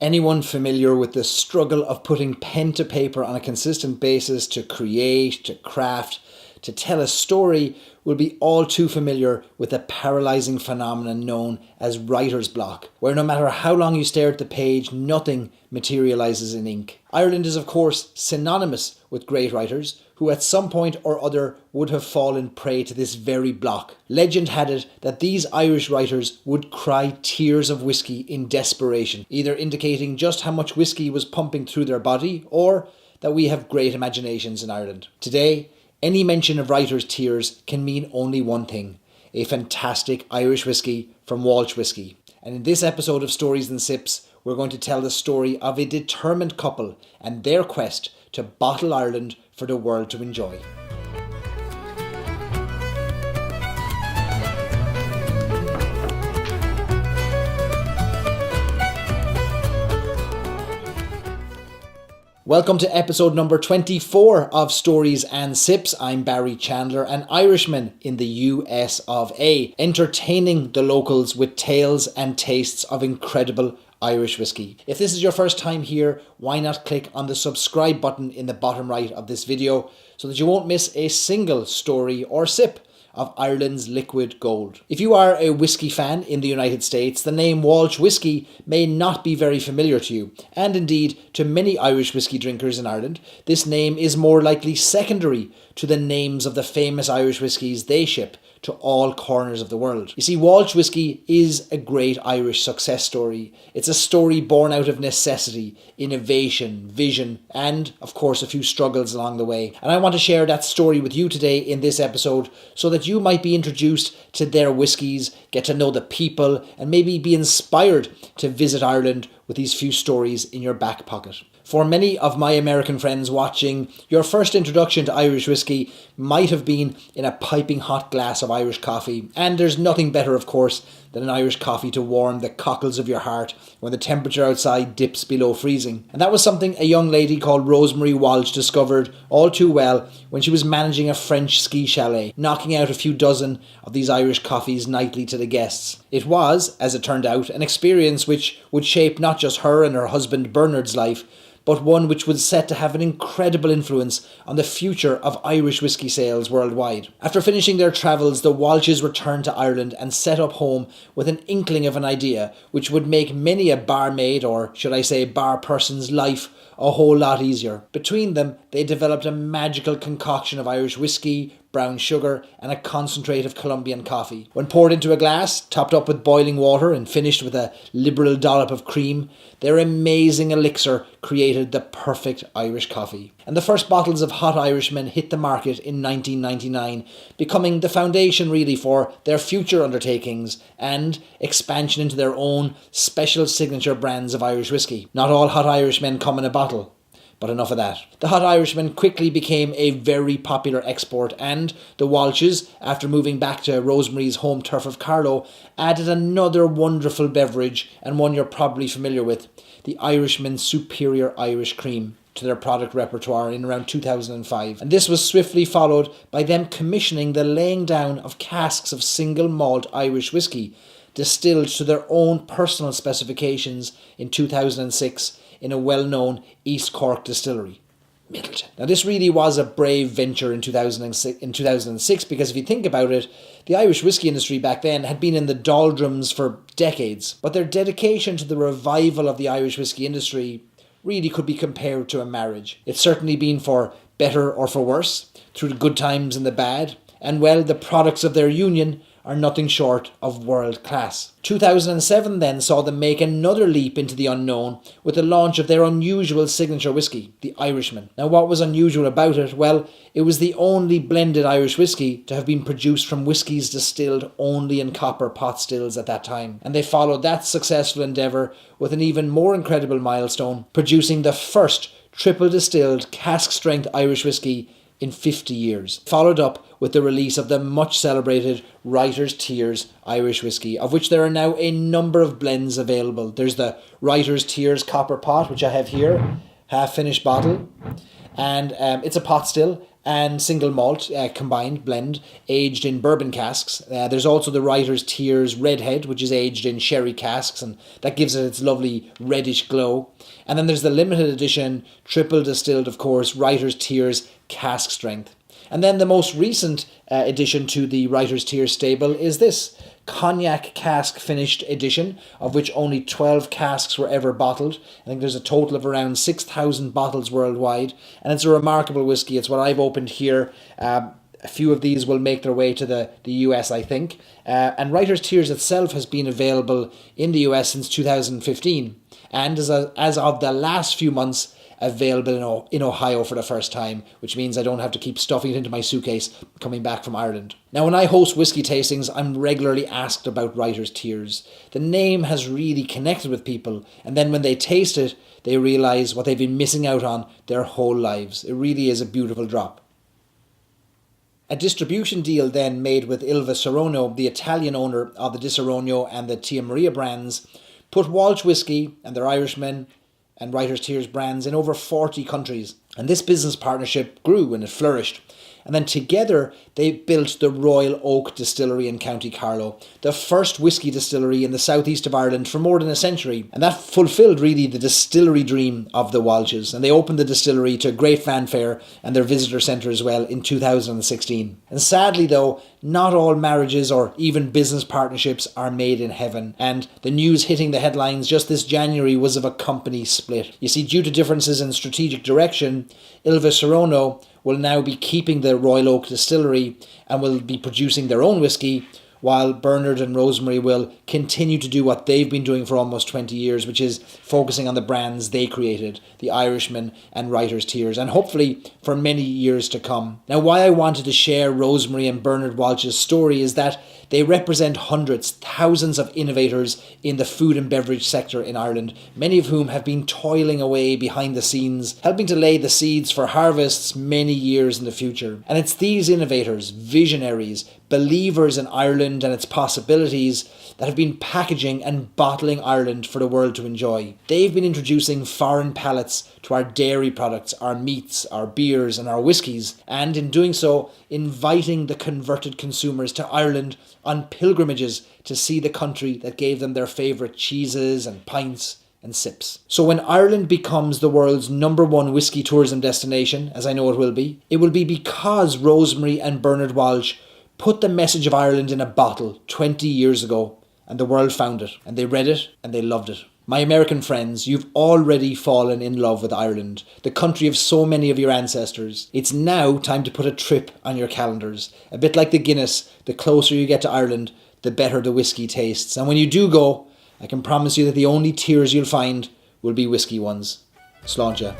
Anyone familiar with the struggle of putting pen to paper on a consistent basis to create, to craft, to tell a story will be all too familiar with the paralyzing phenomenon known as writer's block, where no matter how long you stare at the page, nothing materializes in ink. Ireland is of course synonymous with great writers who at some point or other would have fallen prey to this very block. Legend had it that these Irish writers would cry tears of whiskey in desperation, either indicating just how much whiskey was pumping through their body or that we have great imaginations in Ireland. Today, any mention of writers' tears can mean only one thing: a fantastic Irish whiskey from Walsh Whiskey. And in this episode of Stories and Sips, we're going to tell the story of a determined couple and their quest to bottle Ireland for the world to enjoy. Welcome to episode number 24 of Stories and Sips. I'm Barry Chandler, an Irishman in the US of A, entertaining the locals with tales and tastes of incredible Irish whiskey. If this is your first time here, why not click on the subscribe button in the bottom right of this video so that you won't miss a single story or sip of Ireland's liquid gold. If you are a whiskey fan in the United States, the name Walsh Whiskey may not be very familiar to you, and indeed to many Irish whiskey drinkers in Ireland, this name is more likely secondary to the names of the famous Irish whiskies they ship to all corners of the world. You see, Walsh Whiskey is a great Irish success story. It's a story born out of necessity, innovation, vision, and of course a few struggles along the way. And I want to share that story with you today in this episode so that you might be introduced to their whiskies, get to know the people, and maybe be inspired to visit Ireland with these few stories in your back pocket. For many of my American friends watching, your first introduction to Irish whiskey might have been in a piping hot glass of Irish coffee. And there's nothing better, of course, than an Irish coffee to warm the cockles of your heart when the temperature outside dips below freezing. And that was something a young lady called Rosemary Walsh discovered all too well when she was managing a French ski chalet, knocking out a few dozen of these Irish coffees nightly to the guests. It was, as it turned out, an experience which would shape not just her and her husband Bernard's life, but one which was set to have an incredible influence on the future of Irish whiskey sales worldwide. After finishing their travels, the Walshes returned to Ireland and set up home with an inkling of an idea which would make many a barmaid, or should I say bar person's, life a whole lot easier. Between them, they developed a magical concoction of Irish whiskey, brown sugar, and a concentrate of Colombian coffee. When poured into a glass, topped up with boiling water and finished with a liberal dollop of cream, their amazing elixir created the perfect Irish coffee. And the first bottles of Hot Irishman hit the market in 1999, becoming the foundation really for their future undertakings and expansion into their own special signature brands of Irish whiskey. Not all Hot Irishmen come in a bottle. But enough of that. The Hot Irishman quickly became a very popular export, and the Walshes, after moving back to Rosemary's home turf of Carlow, added another wonderful beverage, and one you're probably familiar with, the Irishman's Superior Irish Cream, to their product repertoire in around 2005. And this was swiftly followed by them commissioning the laying down of casks of single malt Irish whiskey, distilled to their own personal specifications in 2006 in a well-known East Cork distillery, Middleton. Now this really was a brave venture in 2006 because if you think about it, the Irish whiskey industry back then had been in the doldrums for decades, but their dedication to the revival of the Irish whiskey industry really could be compared to a marriage. It's certainly been for better or for worse, through the good times and the bad, and well, the products of their union are nothing short of world class. 2007 then saw them make another leap into the unknown with the launch of their unusual signature whiskey, the Irishman. Now what was unusual about it? Well, it was the only blended Irish whiskey to have been produced from whiskies distilled only in copper pot stills at that time. And they followed that successful endeavour with an even more incredible milestone, producing the first triple distilled cask strength Irish whiskey in 50 years, followed up with the release of the much celebrated Writer's Tears Irish whiskey, of which there are now a number of blends available. There's the Writer's Tears Copper Pot, which I have here, half finished bottle, and it's a pot still, and single malt combined blend aged in bourbon casks. There's also the Writer's Tears Redhead, which is aged in sherry casks, and that gives it its lovely reddish glow. And then there's the limited edition, triple distilled, of course, Writer's Tears cask strength. And then the most recent addition to the Writer's Tears stable is this cognac cask finished edition, of which only 12 casks were ever bottled. I think there's a total of around 6,000 bottles worldwide, and it's a remarkable whiskey. It's what I've opened here. A few of these will make their way to the US, I think. And Writer's Tears itself has been available in the US since 2015, and as of the last few months, available in Ohio for the first time, which means I don't have to keep stuffing it into my suitcase coming back from Ireland. Now, when I host whiskey tastings, I'm regularly asked about Writer's Tears. The name has really connected with people, and then when they taste it, they realise what they've been missing out on their whole lives. It really is a beautiful drop. A distribution deal then made with Ilva Serono, the Italian owner of the Di Serono and the Tia Maria brands, put Walsh Whiskey and their Irishman and Writer's Tears brands in over 40 countries. And this business partnership grew and it flourished. And then together they built the Royal Oak Distillery in County Carlow, the first whiskey distillery in the southeast of Ireland for more than a century. And that fulfilled really the distillery dream of the Walshes. And they opened the distillery to great fanfare and their visitor centre as well in 2016. And sadly though, not all marriages or even business partnerships are made in heaven. And the news hitting the headlines just this January was of a company split. You see, due to differences in strategic direction, Ilva Serono will now be keeping the Royal Oak Distillery and will be producing their own whiskey, while Bernard and Rosemary will continue to do what they've been doing for almost 20 years, which is focusing on the brands they created, the Irishman and Writer's Tears, and hopefully for many years to come. Now, why I wanted to share Rosemary and Bernard Walsh's story is that they represent hundreds, thousands of innovators in the food and beverage sector in Ireland, many of whom have been toiling away behind the scenes, helping to lay the seeds for harvests many years in the future. And it's these innovators, visionaries, believers in Ireland and its possibilities that have been packaging and bottling Ireland for the world to enjoy. They've been introducing foreign palates to our dairy products, our meats, our beers and our whiskies, and in doing so, inviting the converted consumers to Ireland on pilgrimages to see the country that gave them their favourite cheeses and pints and sips. So when Ireland becomes the world's #1 whiskey tourism destination, as I know it will be because Rosemary and Bernard Walsh put the message of Ireland in a bottle 20 years ago, and the world found it, and they read it, and they loved it. My American friends, you've already fallen in love with Ireland, the country of so many of your ancestors. It's now time to put a trip on your calendars. A bit like the Guinness, the closer you get to Ireland, the better the whiskey tastes. And when you do go, I can promise you that the only tears you'll find will be whiskey ones. Sláinte.